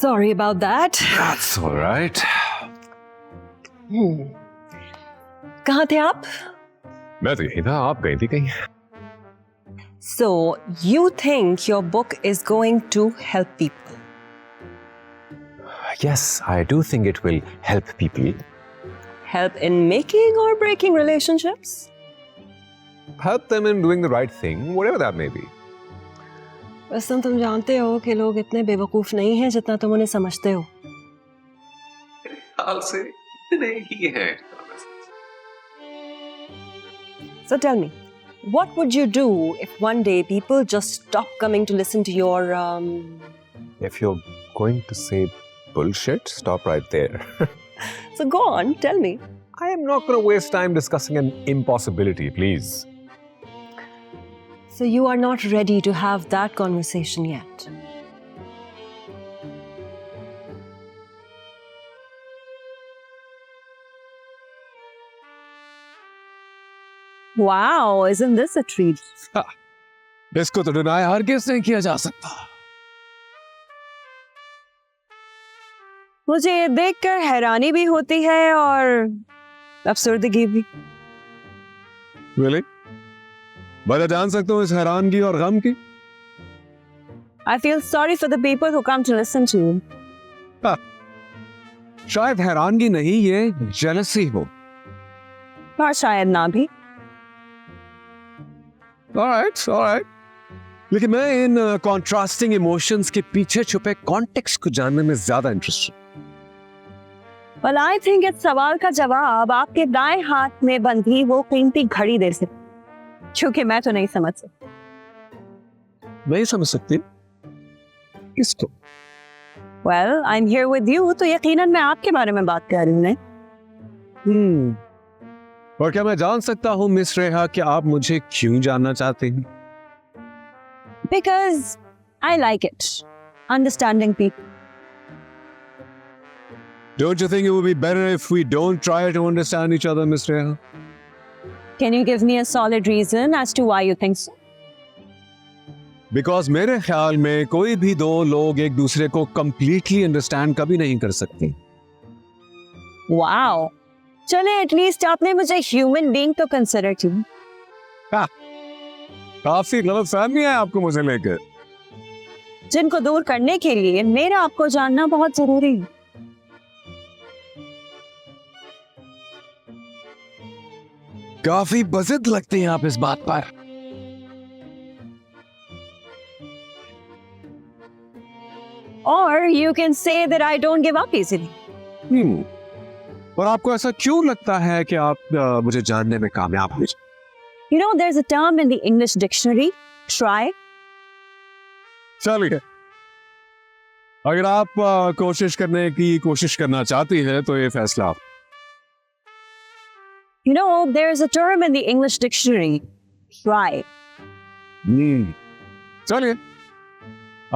Sorry about that. That's all right. कहाँ थे आप? मैं तो यही था, आप गई थी कहीं? So you think your book is going to help people? Yes, I do think it will help people. Help in making or breaking relationships? Help them in doing the right thing, whatever that may be. वैसे तुम जानते हो कि लोग इतने बेवकूफ नहीं हैं जितना तुम उन्हें समझते हो. हाल से इतने ही हैं. So tell me, what would you do if one day people just stop coming to listen to your If you're going to say bullshit, stop right there. So go on, tell me. I am not going to waste time discussing an impossibility, please. So you are not ready to have that conversation yet. Wow, isn't this a treat? इसको तो deny हर किस नहीं किया जा सकता. मुझे ये देखकर हैरानी भी होती है और अफसरदगी भी. Really? वजह जान सकता हूँ इस हैरानगी और गम की? I feel sorry for the people who come to listen to you. शायद हैरानगी नहीं, ये जेलसी हो. और शायद ना भी. Alright. लेकिन मैं इन कॉन्ट्रास्टिंग इमोशंस के पीछे छुपे कॉन्टेक्स्ट को जानने में ज्यादा इंटरेस्टेड. Well, I think इस सवाल का जवाब आपके दाएं हाथ में बंधी वो कीमती घड़ी दे सकती, क्योंकि मैं तो नहीं समझ सकती. नहीं समझ सकती किसको? Well, I'm here with you, तो यकीनन मैं आपके बारे में बात कर रही हूँ ना. और क्या मैं जान सकता हूँ मिस रेहा कि आप मुझे क्यों जानना चाहते हैं? Because I like it, understanding people. Don't you think it would be better if we don't try to understand each other, Miss Reha? Can you give me a solid reason as to why you think so? Because मेरे ख्याल में कोई भी दो लोग एक दूसरे को completely understand कभी नहीं कर सकते. Wow. चले, एटलीस्ट आपने मुझे ह्यूमन बीइंग तो कंसिडर किया. काफी गलतफहमी है आपको मुझे लेकर. जिनको दूर करने के लिए मेरा आपको जानना बहुत जरूरी है. काफी बज़िद लगते हैं आप इस बात पर. Or you can say that I don't give up easily. और आपको ऐसा क्यों लगता है कि आप मुझे जानने में कामयाब हो? You know, there's a term in the English dictionary, try. चलिए, अगर आप कोशिश करने की कोशिश करना चाहती हैं तो ये फैसला आप. You know, there's a term in the English dictionary, try. चलिए,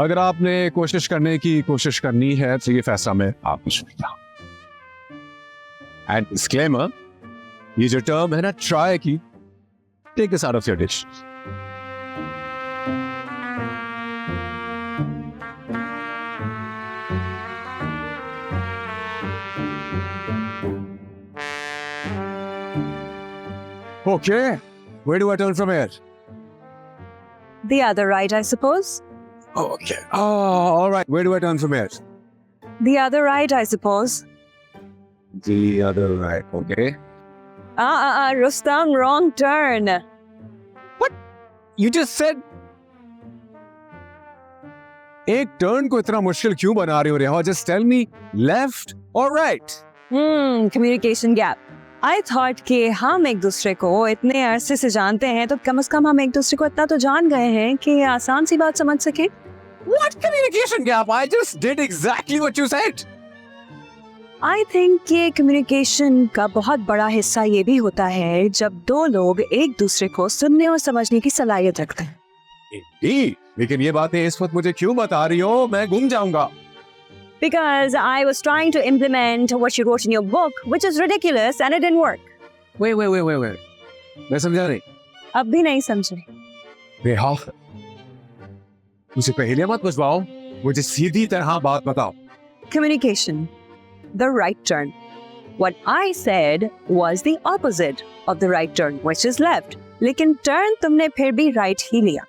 अगर आपने कोशिश करने की कोशिश करनी है तो ये फैसला मैं आपको सुनता हूं. एंड डिस्क्लेमर, ये जो टर्म है ना ट्राई की, take this out of your dish. Okay, where do I turn from here? The other right, I suppose. Okay. Oh, all right. Where do I turn from here? The other right, I suppose. The other right. Okay. Rustam, wrong turn. What? You just said. एक turn को इतना मुश्किल क्यों बना रही हो रेहा? Just tell me left or right. Communication gap. I thought कि हम एक दूसरे को इतने अरसे से जानते हैं तो कम से कम हम एक दूसरे को इतना तो जान गए हैं कि आसान सी बात समझ सके. What communication gap? I just did exactly what you said. I think कि कम्युनिकेशन का बहुत बड़ा हिस्सा ये भी होता है जब दो लोग एक दूसरे को सुनने और समझने की सलाहियत रखते हैं. लेकिन ये बातें इस वक्त मुझे क्यों बता रही हो? मैं गुम जाऊंगा. Because I was trying to implement what you wrote in your book, which is ridiculous and it didn't work. Wait. मैं समझा नहीं. अब भी नहीं समझे. मुझे पहले मत बुझवाओ, मुझे सीधी तरह बात बताओ. communication, the right turn. What I said was the opposite of the right turn, which is left. लेकिन turn तुमने फिर भी right ही लिया.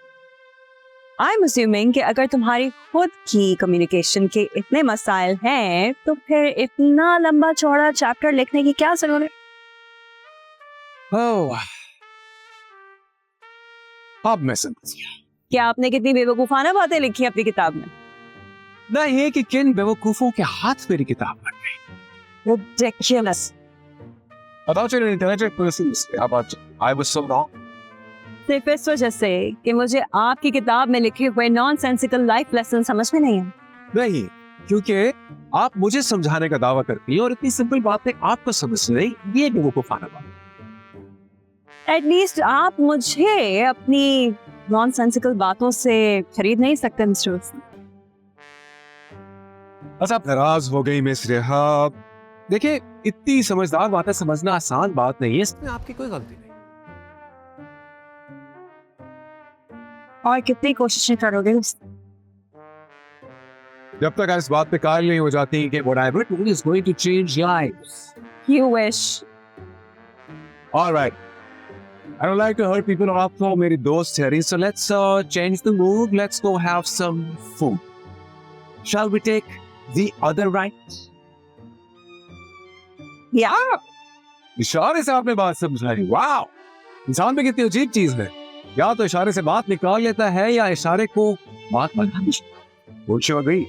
I'm assuming कि अगर तुम्हारी खुद की communication के इतने मसाइल हैं, तो फिर इतना लंबा चौड़ा chapter लिखने की क्या जरूरत है? Oh, अब मैं समझ गया. क्या आपने कितनी बेवकूफाना बातें लिखी अपनी किताब में? नहीं कि किन बेवकूफों के हाथ मेरी किताब लग गई. Ridiculous. About an intelligent person, about I was so wrong. सिर्फ इस वजह से कि मुझे आपकी किताब में लिखे हुए नॉनसेंसिकल लाइफ लेसन समझ में नहीं है. नहीं, क्योंकि आप मुझे समझाने का दावा करती हैं और इतनी सिंपल बातें आपको समझ नहीं, ये बेवकूफाना बात. एटलीस्ट आप मुझे अपनी नॉनसेंसिकल बातों से खरीद नहीं सकते मिस्टर विल्सन. बस आप नाराज हो गई मिस रेहा. देखिए, इतनी समझदार बातें समझना आसान बात नहीं है, इसमें आपकी कोई गलती नहीं. और कितनी कोशिशें करोगे? जब तक इस बात पे कायल नहीं हो जाती कि what I've written is going to change lives. You wish. All right. I don't like to hurt people. और आप तो मेरी दोस्त है, so let's change the mood. Let's go have some food. Shall we take the other right? Yeah. इशारे से आपने बात समझाई. वाह, इंसान में कितनी अजीब चीज है. या तो इशारे से बात निकाल लेता है या इशारे को बात Would you agree?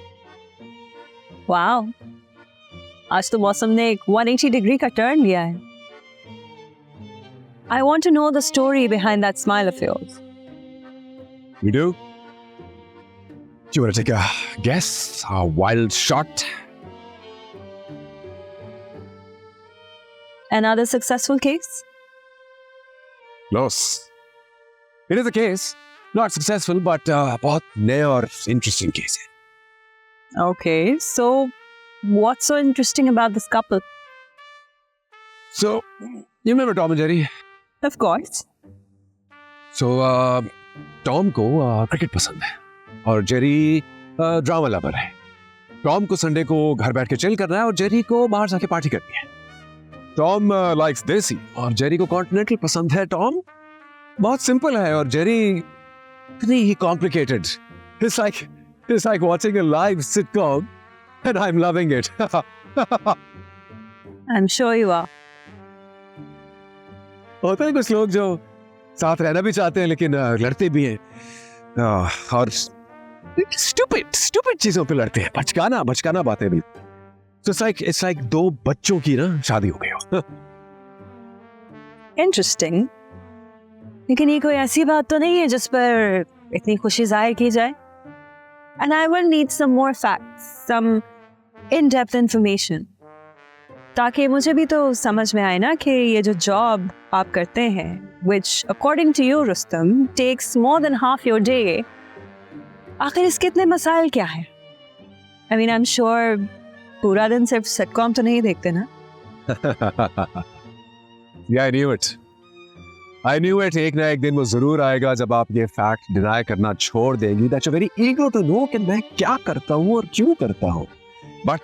Wow. आज तो मौसम ने एक 180 डिग्री का टर्न लिया है. I want to know the story behind that smile of yours. You do? Do you want to take a guess? A wild shot? Another successful case? Close. It is a case. Not successful, but बहुत नया और interesting case है. Okay, so what's so interesting about this couple? So, you remember Tom and Jerry? Of course. So, Tom को cricket पसंद है और Jerry drama lover है. Tom को संडे को घर बैठ के चिल करना है और जेरी को बाहर जाके पार्टी करनी है. टॉम लाइक्स देसी और जेरी को कॉन्टिनेंटल पसंद है. टॉम बहुत सिंपल है और जेरी इतनी ही complicated. It's like watching a live sitcom and I'm loving it. I'm sure you are. होता है कुछ लोग जो साथ रहना भी चाहते हैं लेकिन लड़ते भी हैं और stupid चीजों पे लड़ते हैं. बचकाना बातें भी. So it's like दो बच्चों की ना शादी हो गई हो. Interesting. लेकिन ये कोई ऐसी बात तो नहीं है जिस पर इतनी खुशी जाहिर की जाए. And I will need some more facts, some in-depth information. ताकि मुझे भी तो समझ में आए ना कि ये जो जॉब आप करते हैं, which according to you, Rustam, takes more than half your day, आखिर इसके इतने मसाइल क्या हैं? I mean, I'm sure पूरा दिन सिर्फ सिटकॉम तो नहीं देखते ना? Yeah, I knew it. एक ना एक दिन वो जरूर आएगा जब आप ये फैक्ट डिनाई करना छोड़ देंगी. That's a very ego to know कि मैं क्या करता हूँ और क्यों करता हूँ. But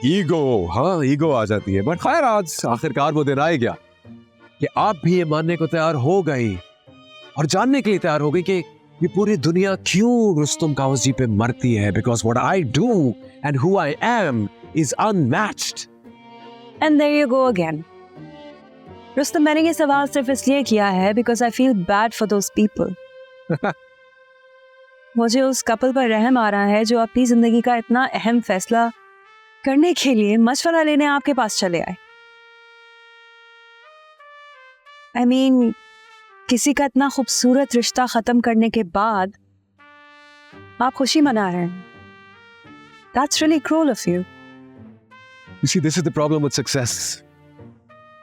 ईगो आ जाती है. बट खैर, आज आखिरकार वो दिन आ गया कि आप भी ये मानने को तैयार हो गई और जानने के लिए तैयार हो गई कि ये पूरी दुनिया क्यों रुस्तम कावजी पे मरती है. Because what I do and who I am is unmatched. And there you go again. Rustam, मैंने ये सवाल सिर्फ इसलिए किया है because I feel bad for those people. मुझे उस कपल पर रहम आ रहा है जो अपनी जिंदगी का इतना अहम फैसला करने के लिए मशवरा लेने आपके पास चले आए. I mean, किसी का इतना खूबसूरत रिश्ता खत्म करने के बाद आप खुशी मना रहे हैं. That's really cruel of you. You see, this is the problem with success.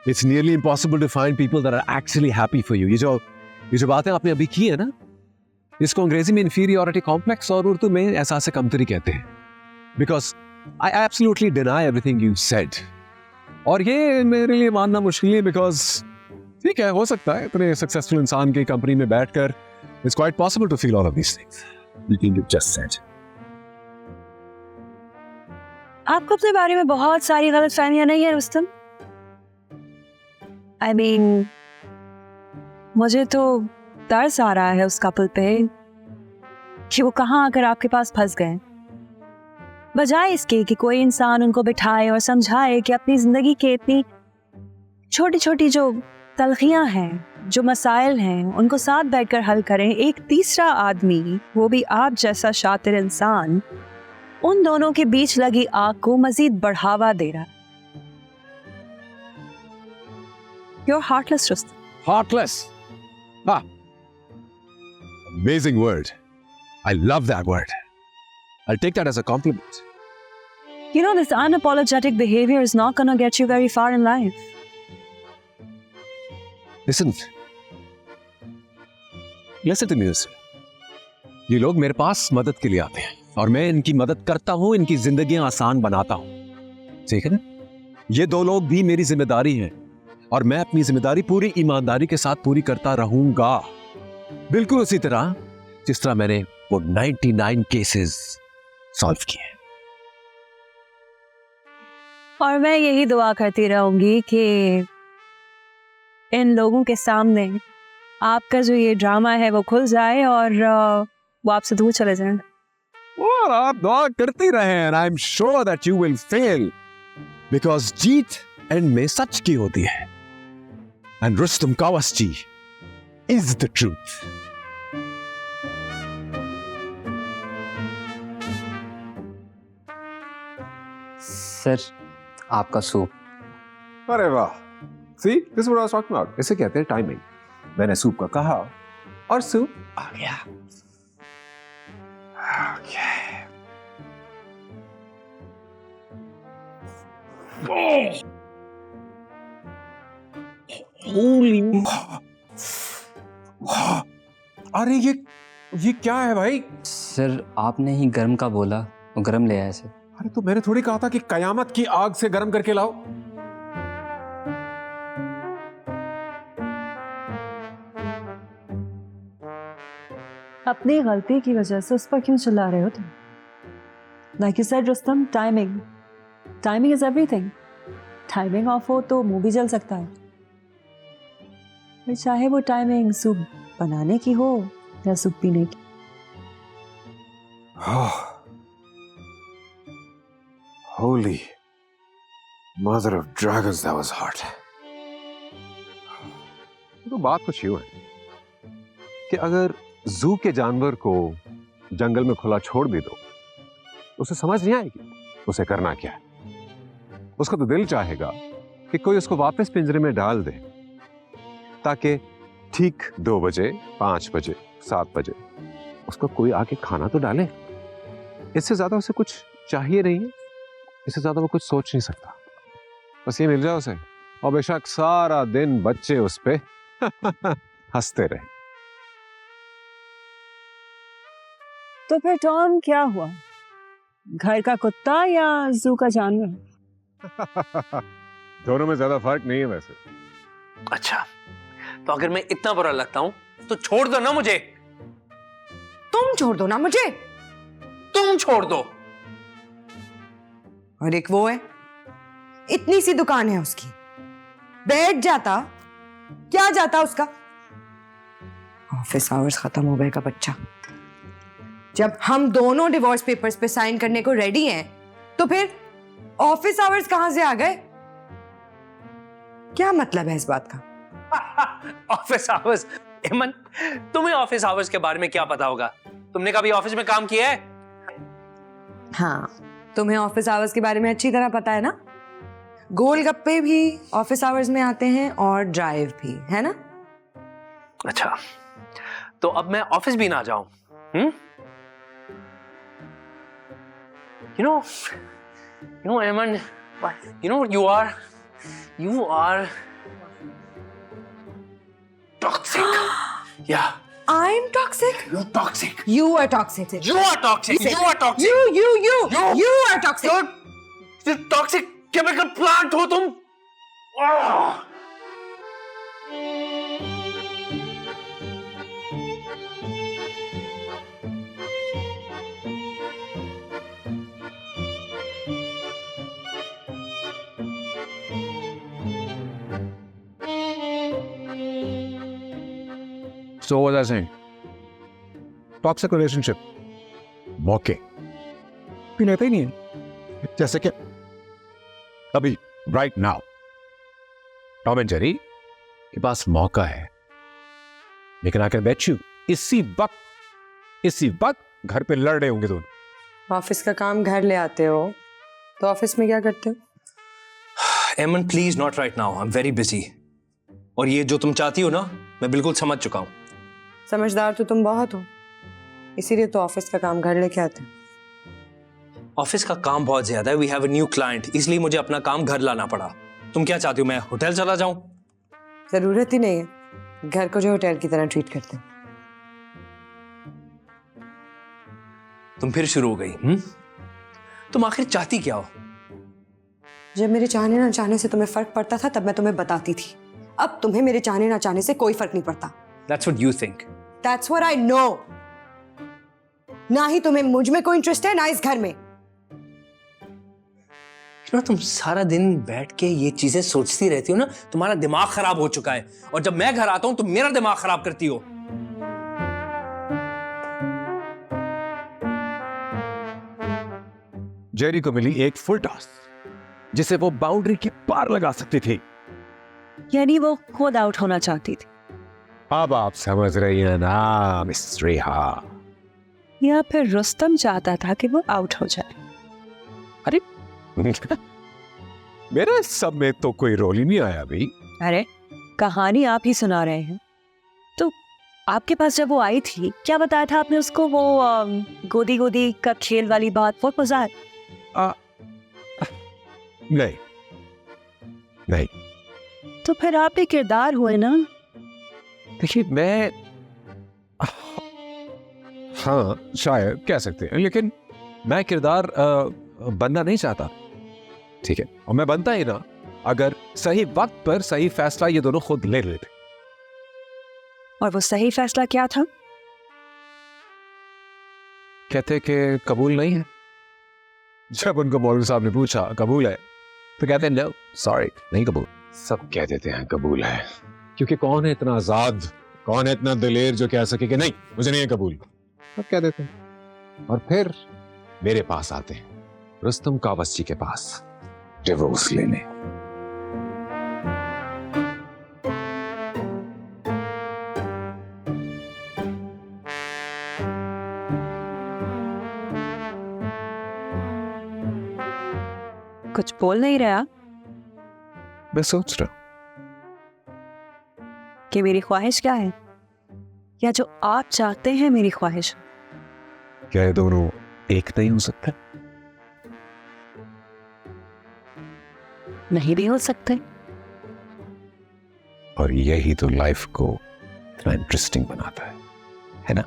It's nearly impossible to find people that are actually happy for you. ये जो बातें आपने अभी की है ना, इसको अंग्रेजी में inferiority complex और उर्दू में एहसास कमतरी कहते हैं. Because I absolutely deny everything you said. और ये मेरे लिए मानना मुश्किल है because ठीक है, हो सकता है इतने सक्सेसफुल इंसान की कंपनी में बैठकर it's quite possible to feel all of these things. You think you just said. आपको अपने बारे में बहुत सारी गलतफहमियां नहीं है रुस्तम? I mean, मुझे तो तरस आ रहा है उस कपल पे कि वो कहाँ आकर आपके पास फंस गए, बजाय इसके कि कोई इंसान उनको बिठाए और समझाए कि अपनी जिंदगी के इतनी छोटी छोटी जो तलखियां हैं, जो मसाइल हैं, उनको साथ बैठकर हल करें। एक तीसरा आदमी, वो भी आप जैसा शातिर इंसान, उन दोनों के बीच लगी आग को मजीद बढ़ावा दे रहा है। You're heartless, Rustam. Heartless. Ah. Amazing word. I love that word. I'll take that as a compliment. You know, this unapologetic behavior is not going to get you very far in life. Listen. Listen to me. ये लोग मेरे पास मदद के लिए आते हैं और मैं इनकी मदद करता हूं, इनकी जिंदगियां आसान बनाता हूं। ठीक है ना? ये दो लोग भी मेरी जिम्मेदारी हैं और मैं अपनी जिम्मेदारी पूरी ईमानदारी के साथ पूरी करता रहूंगा, बिल्कुल उसी तरह जिस तरह मैंने वो 99 केसेस सॉल्व किए। और मैं यही दुआ करती रहूंगी कि इन लोगों के सामने आपका जो ये ड्रामा है वो खुल जाए और वो आपसे दूर चले जाएं। और आप दुआ करती रहें and I'm sure that you will fail because Jeet and में सच की होती है and Rustam Kawasji is the truth. Sir, आपका सूप। अरे वाह, see this is what I was talking about. इसे कहते हैं टाइमिंग। मैंने सूप का कहा और सूप आ गया। Okay. अरे ये क्या है भाई? सर, आपने ही गर्म का बोला, वो गर्म ले आया सर। अरे तो मैंने थोड़ी कहा था कि कयामत की आग से गर्म करके लाओ। अपनी गलती की वजह से उस पर क्यों चिल्ला रहे हो तुम? Like you said, Rustam, timing is everything. Timing of हो तो मुंह भी जल सकता है, फिर चाहे वो टाइमिंग सूप बनाने की हो या सूप पीने की। Holy mother of dragons, that was hard. तो बात कुछ यूं है कि अगर जू के जानवर को जंगल में खुला छोड़ भी दो, उसे समझ नहीं आएगी उसे करना क्या है। उसका तो दिल चाहेगा कि कोई उसको वापस पिंजरे में डाल दे ताकि ठीक 2 बजे, 5 बजे, 7 बजे उसको कोई आके खाना तो डाले। इससे ज्यादा उसे कुछ चाहिए नहीं है, इससे ज्यादा वो कुछ सोच नहीं सकता। बस ये मिल जाए उसे और बेशक सारा दिन बच्चे उस पे हंसते रहे। तो फिर टॉम क्या हुआ, घर का कुत्ता या जू का जानवर? दोनों में ज्यादा फर्क नहीं है वैसे। अच्छा, तो अगर मैं इतना बुरा लगता हूं तो छोड़ दो ना मुझे। तुम छोड़ दो ना मुझे। तुम छोड़ दो। और एक वो है, इतनी सी दुकान है उसकी, बैठ जाता, क्या जाता उसका। ऑफिस आवर्स खत्म हो गए का बच्चा। जब हम दोनों डिवोर्स पेपर्स पे साइन करने को रेडी हैं, तो फिर ऑफिस आवर्स कहां से आ गए? क्या मतलब है इस बात का? Office hours? एमन, तुम्हें ऑफिस आवर्स के बारे में क्या पता होगा? तुमने कभी ऑफिस में काम किया है? हाँ, तुम्हें ऑफिस आवर्स के बारे में अच्छी तरह पता है ना। गोलगप्पे भी ऑफिस आवर्स में आते हैं और ड्राइव भी, है ना? अच्छा, तो अब मैं ऑफिस भी ना जाऊं? You know, Eman, you know what you are? You are toxic. Yeah. I'm toxic. You're toxic. You are toxic. You are toxic. You are toxic. You are toxic. You're toxic chemical plant हो तुम. So what was I saying? Toxic relationship. मौके भी लेते ही नहीं है, जैसे कि अभी right now Tom and Jerry के पास मौका है, लेकिन आई कैन बेट यू इसी वक्त घर पे लड़ रहे होंगे दोनों। ऑफिस का काम घर ले आते हो तो ऑफिस में क्या करते हो? एमन please not right now, I am very busy. और ये जो तुम चाहती हो ना, मैं बिल्कुल समझ चुका हूं। समझदार तो तुम बहुत हो, इसीलिए तो ऑफिस का काम घर लेके आते हो। ऑफिस का काम बहुत ज्यादा है, we have a new client, इसलिए मुझे अपना काम घर लाना पड़ा। तुम क्या चाहती हो, मैं होटल चला जाऊं? जरूरत ही नहीं है, घर को जो होटल की तरह ट्रीट करते हैं। तुम फिर शुरू हो गई। तुम आखिर चाहती क्या हो? जब मेरे चाहने ना चाहने से तुम्हें फर्क पड़ता था तब मैं तुम्हें बताती थी, अब तुम्हें मेरे चाहने ना चाहने से कोई फर्क नहीं पड़ता। That's what you think. That's what I know. ना ही तुम्हें मुझ में कोई इंटरेस्ट है, ना इस घर में। तुम सारा दिन बैठ के ये चीजें सोचती रहती हो ना, तुम्हारा दिमाग खराब हो चुका है। और जब मैं घर आता हूं तो मेरा दिमाग खराब करती हो। जेरी को मिली एक फुल टास्क जिसे वो बाउंड्री के पार लगा सकती थी। यानी वो खुद आउट होना चाहती थी, अब आप समझ रही हैं ना मिस रेहा? या फिर रुस्तम चाहता था कि वो आउट हो जाए? अरे मेरा इस सब में तो कोई रोल ही नहीं आया अभी। अरे कहानी आप ही सुना रहे हैं। तो आपके पास जब वो आई थी, क्या बताया था आपने उसको? वो गोदी गोदी का खेल वाली बात, बहुत मजा आया। नहीं तो फिर आप भी किरदार हुए ना। देखिए मैं, हाँ शायद कह सकते हैं, लेकिन मैं किरदार बनना नहीं चाहता, ठीक है? और मैं बनता ही ना अगर सही वक्त पर सही फैसला ये दोनों खुद ले लेते। और वो सही फैसला क्या था? कहते कि कबूल नहीं है। जब उनको मौलवी साहब ने पूछा कबूल है तो कहते नो सॉरी नहीं कबूल। सब कह देते हैं कबूल है, क्योंकि कौन है इतना आजाद, कौन है इतना दिलेर जो कह सके कि नहीं मुझे नहीं है कबूल। सब कह देते हैं और फिर मेरे पास आते हैं, रुस्तम कावस जी के पास डिवोर्स लेने। कुछ बोल नहीं रहा मैं सोच रहा कि मेरी ख्वाहिश क्या है, या जो आप चाहते हैं मेरी ख्वाहिश? क्या ये दोनों एक नहीं हो सकते? नहीं भी हो सकते। और यही तो लाइफ को इतना इंटरेस्टिंग बनाता है ना?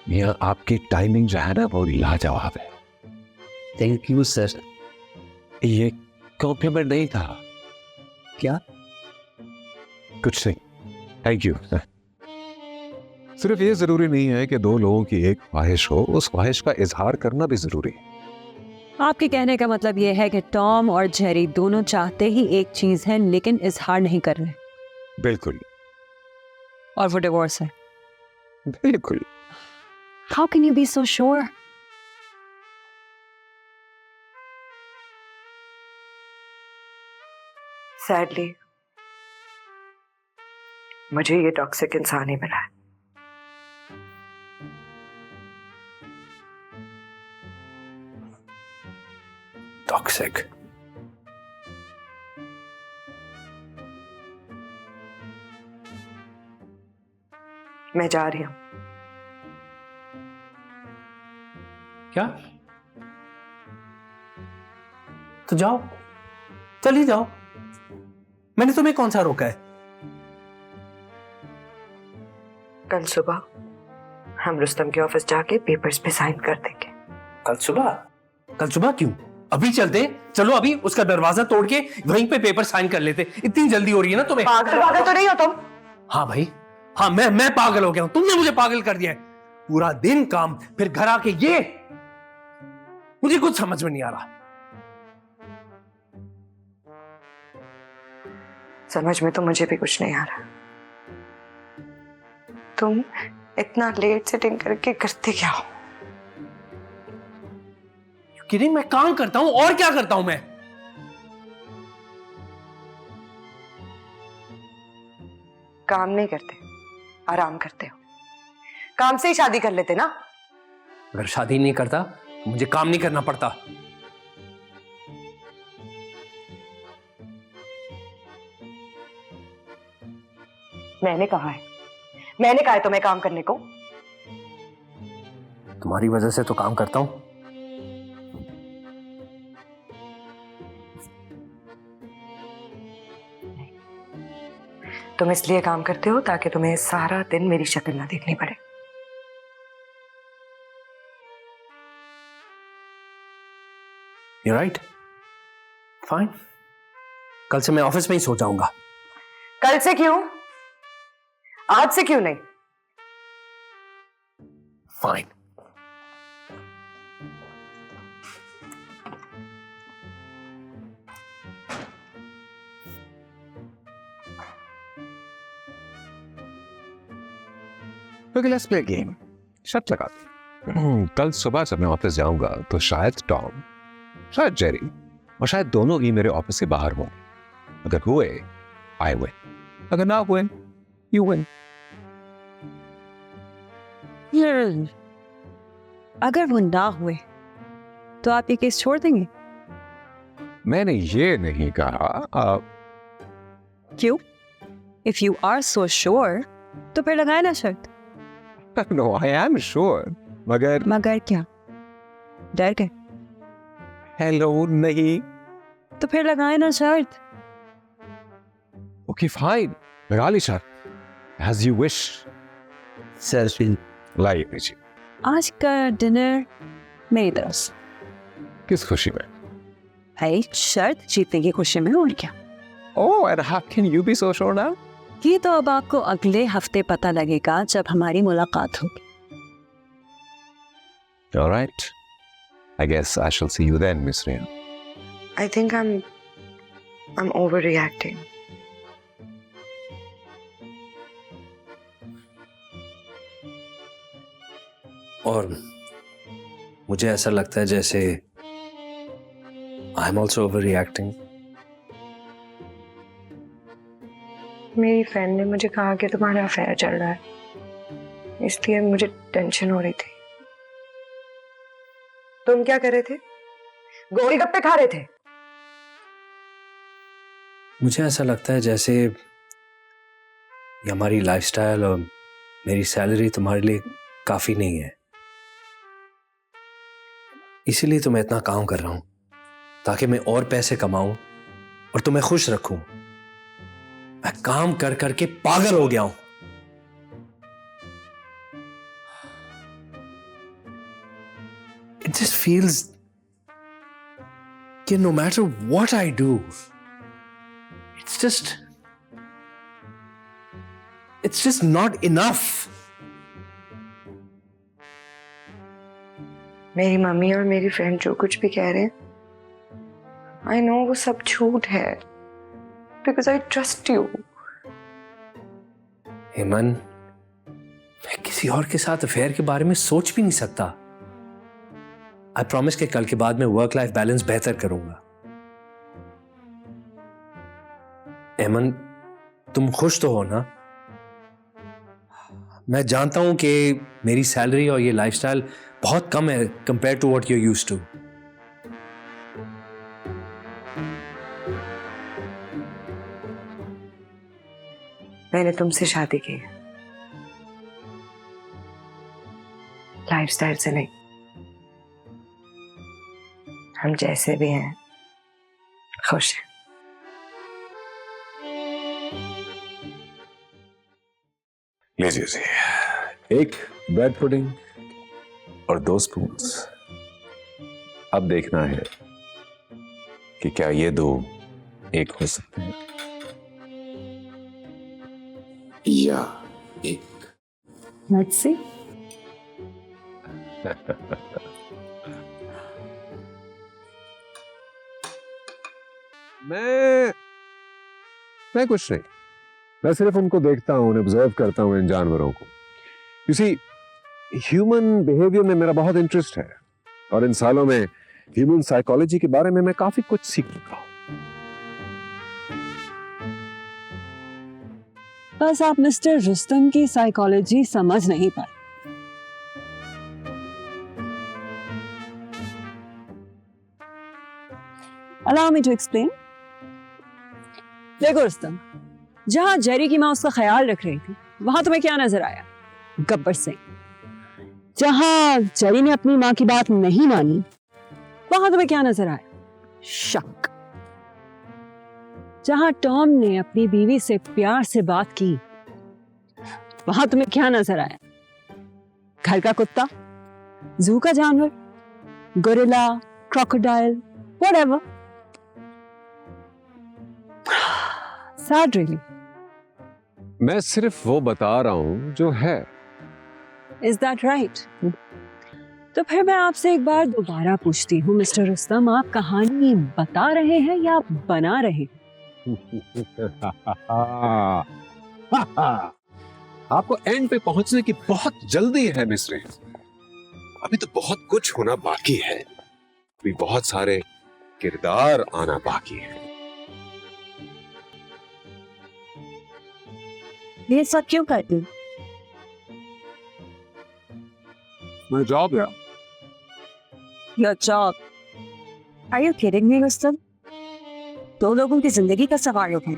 मियां आपकी टाइमिंग जो है ना वो लाजवाब है। Thank you sir. ये कॉम्प्लीमेंट नहीं था। क्या? कुछ नहीं, थैंक यू। सिर्फ ये जरूरी नहीं है कि दो लोगों की एक ख्वाहिश हो, उस ख्वाहिश का इजहार करना भी जरूरी है। आपके कहने का मतलब ये है कि टॉम और जेरी दोनों चाहते ही एक चीज है लेकिन इजहार नहीं कर रहे। बिल्कुल और वो डिवोर्स है। बिल्कुल। How can you be so sure? Sadly, मुझे ये टॉक्सिक इंसान ही मिला है। टॉक्सिक? मैं जा रही हूं। क्या? तो जाओ, चली जाओ, मैंने तुम्हें कौन सा रोका है? कल सुबह हम रुस्तम के ऑफिस जाके पेपर्स पे साइन कर देंगे। कल सुबह? कल सुबह क्यों? अभी चलते, चलो अभी उसका दरवाजा तोड़ के वहीं पे पेपर साइन कर लेते। इतनी जल्दी हो रही है ना तुम्हें? पागल तो नहीं हो तुम? हाँ भाई, हाँ मैं पागल हो गया हूं, तुमने मुझे पागल कर दिया है। पूरा दिन काम, फिर घर आके ये मुझे कुछ समझ में नहीं आ रहा। समझ में तो मुझे भी कुछ नहीं आ रहा। तुम इतना लेट सेटिंग करके करते क्या हो? किरण, मैं काम करता हूं और क्या करता हूं मैं? काम नहीं करते, आराम करते हो। काम से ही शादी कर लेते ना। अगर शादी नहीं करता तो मुझे काम नहीं करना पड़ता। मैंने कहा है तुम्हें काम करने को। तुम्हारी वजह से तो काम करता हूं। तुम इसलिए काम करते हो ताकि तुम्हें सारा दिन मेरी शक्ल ना देखनी पड़े। You're right. Fine. कल से मैं ऑफिस में ही सो जाऊंगा। कल से क्यों? आज से क्यों नहीं? Fine. Okay, let's play a game. शर्त लगाते हैं। कल सुबह जब मैं ऑफिस जाऊंगा तो शायद टॉम, शायद जेरी और शायद दोनों ही मेरे ऑफिस के बाहर होंगे। अगर हुए आई विन, अगर ना हुए यू विन। अगर वो ना हुए तो आप ये केस छोड़ देंगे? मैंने ये नहीं कहा। क्यों? If you are so sure तो फिर लगाए ना शर्त। नो आई एम श्योर, मगर क्या? डर गए? हेलो नहीं। तो फिर लगाए ना शर्त। ओके फाइन, लगा ली शर्त। As you wish. सर लाइए नीचे। आज का डिनर मेरी तरफ से। किस खुशी में? भाई शर्त जीतने की खुशी में, और क्या। Oh and how can you be so sure now? ये तो अब आपको अगले हफ्ते पता लगेगा जब हमारी मुलाकात होगी। All right. I guess I shall see you then, Miss Rhea. I think I'm overreacting. और मुझे ऐसा लगता है जैसे I am also over reacting. मेरी फ्रेंड ने मुझे कहा कि तुम्हारा अफेयर चल रहा है, इसलिए मुझे टेंशन हो रही थी। तुम क्या कर रहे थे? गोलगप्पे खा रहे थे? मुझे ऐसा लगता है जैसे ये हमारी लाइफस्टाइल और मेरी सैलरी तुम्हारे लिए काफी नहीं है, इसीलिए तो मैं इतना काम कर रहा हूं ताकि मैं और पैसे कमाऊं और तुम्हें खुश रखूं। मैं काम कर करके पागल हो गया हूं। It just feels कि no matter what I do, it's just not enough. मेरी मम्मी और मेरी फ्रेंड जो कुछ भी कह रहे हैं, आई नो वो सब झूठ है, बिकॉज आई ट्रस्ट यू। हेमन, मैं किसी और के साथ अफेयर के बारे में सोच भी नहीं सकता। आई प्रॉमिस कि कल के बाद मैं वर्क लाइफ बैलेंस बेहतर करूंगा। हेमन, तुम खुश तो हो ना? मैं जानता हूं कि मेरी सैलरी और ये लाइफस्टाइल बहुत कम है compare to what you used to. मैंने तुमसे शादी की है, लाइफस्टाइल से नहीं। हम जैसे भी हैं खुश हैं। लीजिए, एक ब्रेड पुडिंग और 2 स्पून्स। अब देखना है कि क्या ये 2 एक हो सकते हैं या एक। Let's see. मैं कुछ नहीं, मैं सिर्फ उनको देखता हूँ, उन्हें ऑब्जर्व करता हूँ इन जानवरों को। यू सी, ह्यूमन बिहेवियर में मेरा बहुत इंटरेस्ट है और इन सालों में ह्यूमन साइकोलॉजी के बारे में मैं काफी कुछ सीख चुका हूँ। बस आप मिस्टर रुस्तम की साइकोलॉजी समझ नहीं पाए। Allow me to explain. देखो रुस्तम, जहां जेरी की माँ उसका ख्याल रख रही थी वहां तुम्हें क्या नजर आया? गब्बर सिंह। जहां जेरी ने अपनी माँ की बात नहीं मानी वहां तुम्हें क्या नजर आया? शक। जहां टॉम ने अपनी बीवी से प्यार से बात की वहां तुम्हें क्या नजर आया? घर का कुत्ता, जू का जानवर, gorilla, crocodile, whatever. Sad really. मैं सिर्फ वो बता रहा हूँ जो है। Is that right? तो फिर मैं आपसे एक बार दोबारा पूछती हूँ मिस्टर रुस्तम, आप कहानी बता रहे हैं या आप बना रहे हैं? आपको एंड पे पहुंचने की बहुत जल्दी है मिस्री। अभी तो बहुत कुछ होना बाकी है, अभी बहुत सारे किरदार आना बाकी है। ये सब क्यों करती? मैं जॉब है। Your job. Are you kidding me, Rustam? दो लोगों की जिंदगी का सवाल है।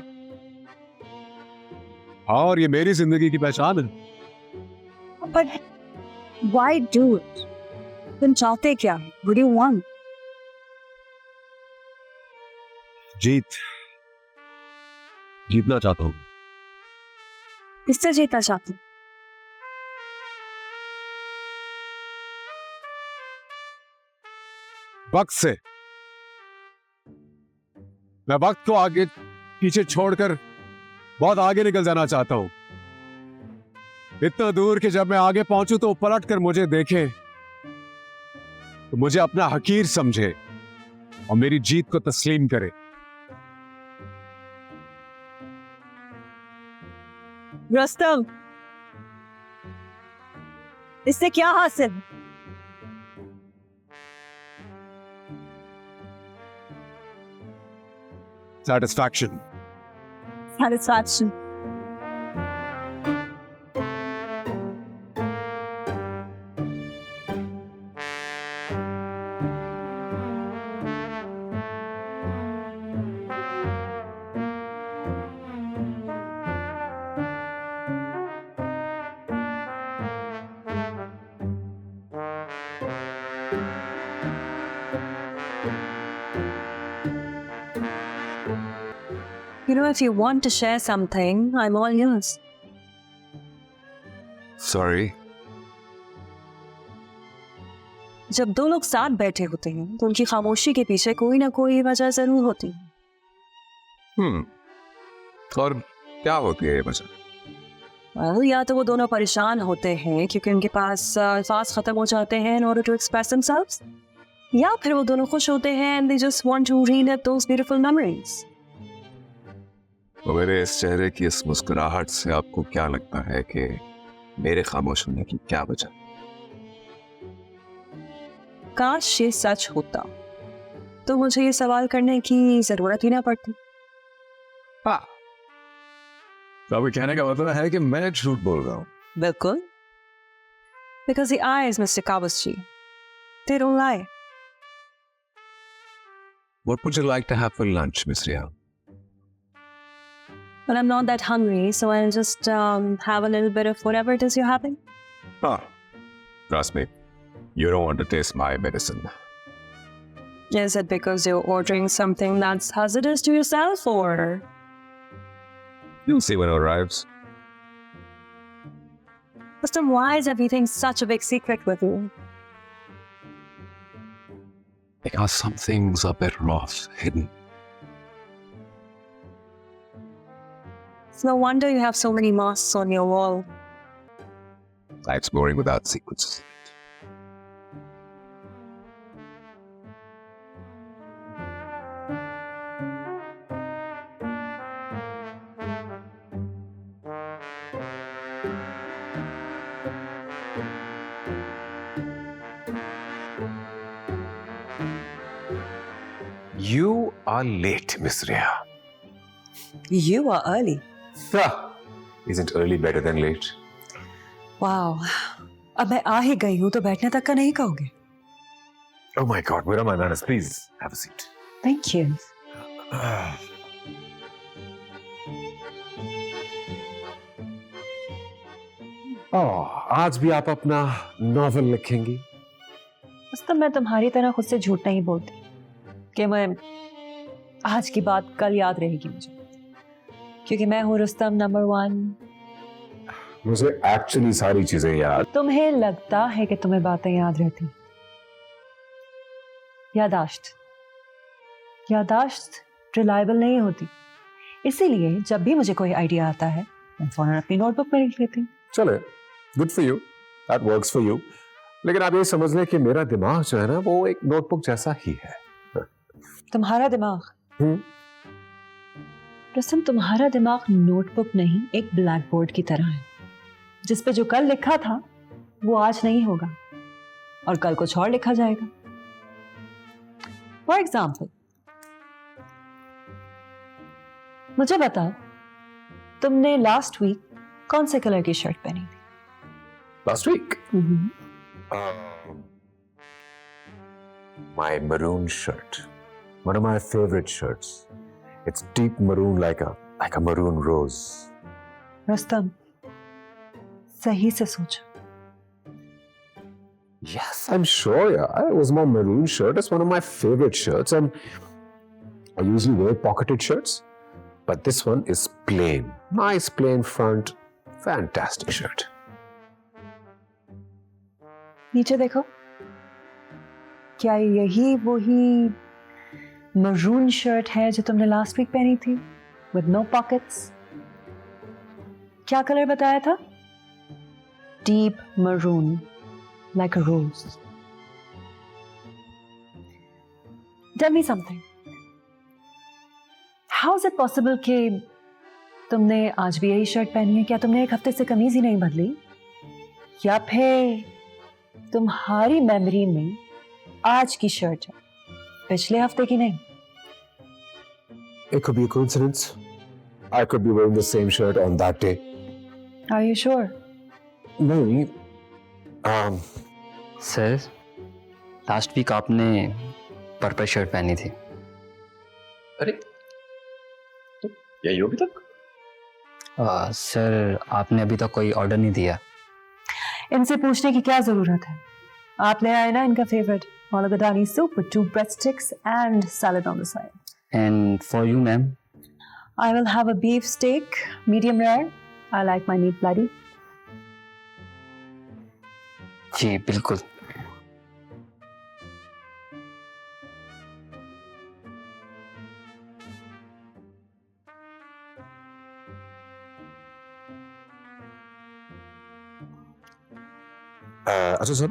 और ये मेरी जिंदगी की पहचान है। But why do it? तुम चाहते क्या? What do you want? जीतना चाहता हूँ। किससे जीतना चाहते हो? वक्त से। मैं वक्त को आगे पीछे छोड़कर बहुत आगे निकल जाना चाहता हूं, इतना दूर कि जब मैं आगे पहुंचूं तो पलट कर मुझे देखे तो मुझे अपना हकीर समझे और मेरी जीत को तस्लीम करे। रुस्तम, इससे क्या हासिल? Satisfaction. Satisfaction. You know, if you want to share something, I'm all yours. Sorry. जब दो लोग साथ बैठे होते हैं तो उनकी खामोशी के पीछे कोई ना कोई वजह जरूर होती है। और क्या होती है ये वजह? Well, या तो वो दोनों परेशान होते हैं क्योंकि उनके पास अल्फाज खत्म हो जाते हैं in order to express themselves, या फिर वो दोनों खुश होते हैं and they just want to relive those beautiful memories. तो मेरे इस चेहरे की इस मुस्कुराहट से आपको क्या लगता है कि मेरे खामोश होने की क्या वजह? काश ये सच होता तो मुझे ये सवाल करने की जरूरत ही ना पड़ती। हाँ, तो अभी कहने का मतलब है कि मैं झूठ बोल रहा हूँ। बिल्कुल, because the eyes, Mr. Kawasji, they don't lie. What would you like to have for lunch, Miss Riya? But I'm not that hungry, so I'll just have a little bit of whatever it is you're having. Ah, trust me, you don't want to taste my medicine. Is it because you're ordering something that's hazardous to yourself, or? You'll see when it arrives. Mr. Why is everything such a big secret with you? Because some things are better off hidden. It's no wonder you have so many masks on your wall. Life's boring without secrets. You are late, Miss Rhea. You are early. Isn't early better than late? Wow. अब मैं आ ही गई हूँ तो बैठने तक का नहीं कहोगे? Oh my God, where are my manners? Please have a seat. Thank you. आज भी आप अपना नॉवेल लिखेंगी? रुस्तम, मैं तुम्हारी तरह खुद से झूठ नहीं बोलती कि मैं आज की बात कल याद रहेगी मुझे, क्योंकि मैं हूँ रुस्तम नंबर 1। मुझे एक्चुअली सारी चीजें याद। तुम्हें लगता है कि तुम्हें बातें याद रहती। यादाश्त रिलायबल नहीं होती, इसीलिए जब भी मुझे कोई आइडिया आता है मैं फौरन अपनी नोटबुक में लिख लेती हूँ। चले, good for you, that works for you. लेकिन आप ये समझ लें कि मेरा दिमाग जो है ना वो एक नोटबुक जैसा ही है। तुम्हारा दिमाग? रुस्तम, तुम्हारा दिमाग नोटबुक नहीं, एक ब्लैक बोर्ड की तरह है, जिस पे जो कल लिखा था वो आज नहीं होगा और कल कुछ और लिखा जाएगा। फॉर एग्जाम्पल, मुझे बताओ, तुमने लास्ट वीक कौन से कलर की शर्ट पहनी थी? Last week? My maroon shirt. One of my favorite shirts. It's deep maroon like a maroon rose. Rustam, सही से सोचो। Yes, I'm sure, yeah. It was my maroon shirt. It's one of my favorite shirts, and I usually wear pocketed shirts, but this one is plain. Nice plain front. Fantastic shirt. नीचे देखो, क्या यही वही maroon shirt है जो तुमने last week पहनी थी, विद नो पॉकेट्स? क्या कलर बताया था? Deep maroon, like a rose. Tell me something, how is it possible कि तुमने आज भी यही शर्ट पहनी है? क्या तुमने एक हफ्ते से कमीज ही नहीं बदली, या फिर तुम्हारी मेमोरी में आज की शर्ट है, पिछले हफ्ते की नहीं? It could be a coincidence. I could be wearing the same shirt on that day. Are you sure? नहीं, सर, लास्ट वीक आपने पर्पल शर्ट पहनी थी। अरे यही हो अभी तक? सर, आपने अभी तक कोई ऑर्डर नहीं दिया। इनसे पूछने की क्या जरूरत है? आप ले आए ना इनका favourite mulligatawny soup with 2 breadsticks and salad on the side. And for you ma'am? I will have a beef steak, medium rare. I like my meat bloody. जी बिल्कुल। अच्छा सर,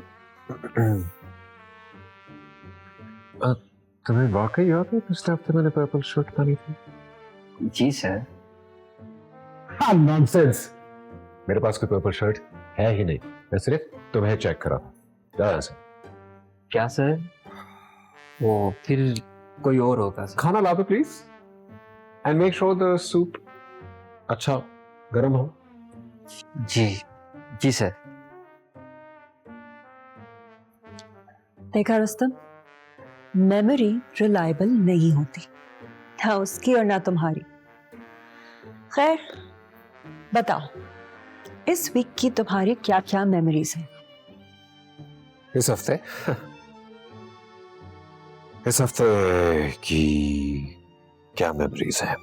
तुम्हें वाकई याद है पिछले हफ्ते मैंने पर्पल शर्ट पहनी थी? जी सर। नॉनसेंस, मेरे पास कोई पर्पल शर्ट है ही नहीं, मैं सिर्फ तुम्हें चेक करा था। क्या सर? वो फिर कोई और होगा सर। खाना ला दो please, and make sure the soup अच्छा गर्म हो। जी जी सर। देखा रुस्तम, मेमोरी रिलायबल नहीं होती, ना उसकी और ना तुम्हारी। खैर बताओ, इस वीक की तुम्हारी क्या क्या मेमोरीज हैं? इस हफ्ते की क्या मेमोरीज हैं?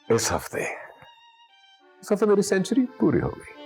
इस हफ्ते मेरी सेंचुरी पूरी हो गई।